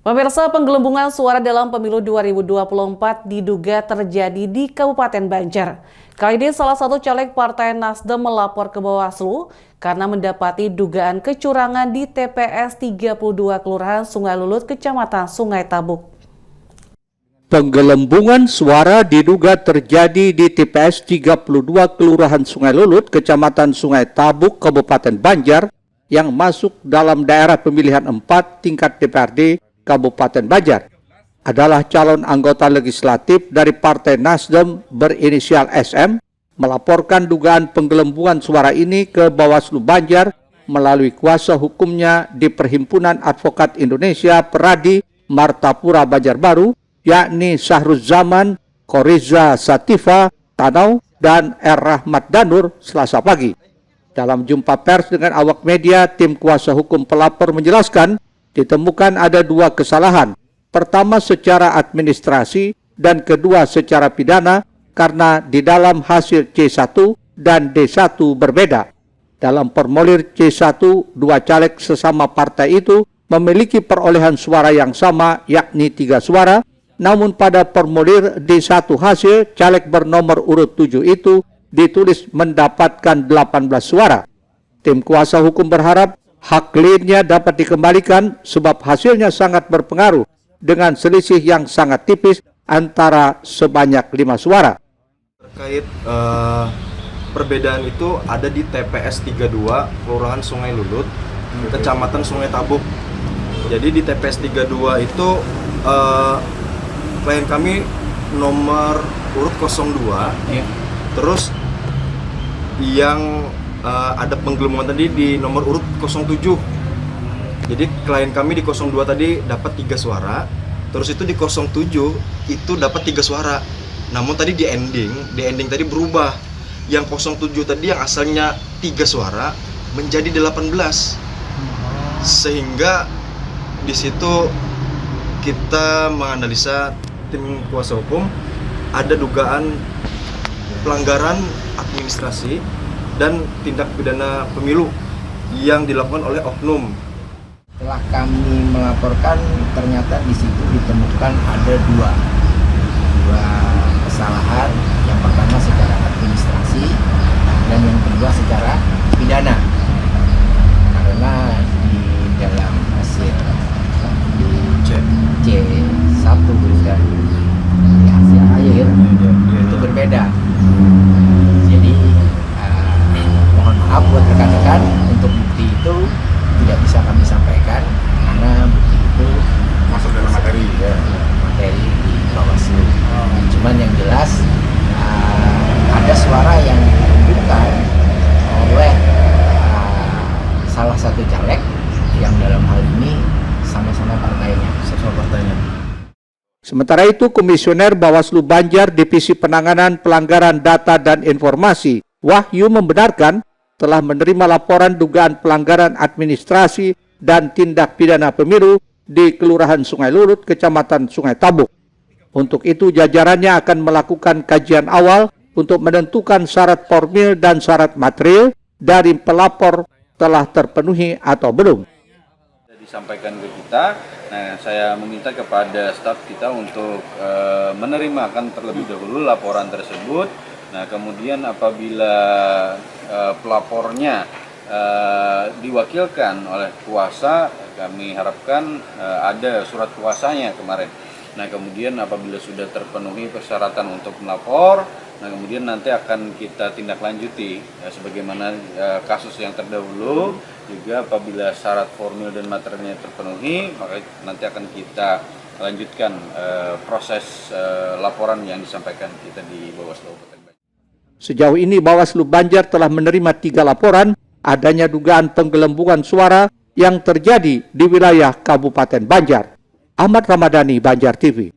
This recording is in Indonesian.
Pemirsa, penggelembungan suara dalam pemilu 2024 diduga terjadi di Kabupaten Banjar. Kali ini salah satu caleg Partai Nasdem melapor ke Bawaslu karena mendapati dugaan kecurangan di TPS 32 Kelurahan Sungai Lulut, Kecamatan Sungai Tabuk. Penggelembungan suara diduga terjadi di TPS 32 Kelurahan Sungai Lulut, Kecamatan Sungai Tabuk, Kabupaten Banjar yang masuk dalam daerah pemilihan 4 tingkat DPRD Kabupaten Banjar. Adalah calon anggota legislatif dari Partai Nasdem berinisial SM melaporkan dugaan penggelembungan suara ini ke Bawaslu Banjar melalui kuasa hukumnya di Perhimpunan Advokat Indonesia Peradi Martapura Banjarbaru, yakni Syahruzzaman, Koriza Sativa Tanau, dan R. Rahmat Danur Selasa pagi. Dalam jumpa pers dengan awak media, tim kuasa hukum pelapor menjelaskan ditemukan ada 2 kesalahan. Pertama secara administrasi dan kedua secara pidana karena di dalam hasil C1 dan D1 berbeda. Dalam formulir C1, 2 caleg sesama partai itu memiliki perolehan suara yang sama, yakni 3 suara. Namun pada formulir D1 hasil caleg bernomor urut 7 itu ditulis mendapatkan 18 suara. Tim kuasa hukum berharap hak kliennya dapat dikembalikan sebab hasilnya sangat berpengaruh dengan selisih yang sangat tipis antara sebanyak 5 suara. Terkait perbedaan itu ada di TPS 32 Kelurahan Sungai Lulut, Kecamatan Sungai Tabuk. Jadi di TPS 32 itu klien kami nomor urut 02, terus yang ada penggelembungan tadi di nomor urut 07. Jadi klien kami di 02 tadi dapat 3 suara, terus itu di 07 itu dapat 3 suara. Namun tadi di ending tadi berubah. Yang 07 tadi yang asalnya 3 suara menjadi 18. Sehingga di situ kita menganalisa, tim kuasa hukum, ada dugaan pelanggaran administrasi dan tindak pidana pemilu yang dilakukan oleh oknum. Setelah kami melaporkan, ternyata di situ ditemukan ada dua kesalahan. Yang pertama secara administrasi dan yang kedua secara pidana. Karena di dalam hasil di C1 dan di hasil akhir itu berbeda. Jadi mohon maaf buat rekan-rekan, untuk bukti itu tidak bisa kami sampaikan karena bukti itu masuk dalam materi di Bawaslu. Cuman yang jelas ada suara yang ditunjukkan oleh salah satu caleg yang dalam hal ini sama-sama partainya. Sementara itu, Komisioner Bawaslu Banjar Divisi Penanganan Pelanggaran Data dan Informasi, Wahyu, membenarkan telah menerima laporan dugaan pelanggaran administrasi dan tindak pidana pemilu di Kelurahan Sungai Lulut, Kecamatan Sungai Tabuk. Untuk itu, jajarannya akan melakukan kajian awal untuk menentukan syarat formil dan syarat material dari pelapor telah terpenuhi atau belum. Disampaikan ke kita, nah saya meminta kepada staf kita untuk menerimakan terlebih dahulu laporan tersebut. Nah kemudian apabila pelapornya diwakilkan oleh kuasa, kami harapkan ada surat kuasanya kemarin. Nah kemudian apabila sudah terpenuhi persyaratan untuk melapor, nah kemudian nanti akan kita tindak lanjuti sebagaimana kasus yang terdahulu. Juga apabila syarat formil dan materialnya terpenuhi, maka nanti akan kita lanjutkan proses laporan yang disampaikan kita di Bawaslu. Sejauh ini Bawaslu Banjar telah menerima 3 laporan adanya dugaan penggelembungan suara yang terjadi di wilayah Kabupaten Banjar. Ahmad Ramadhani, Banjar TV.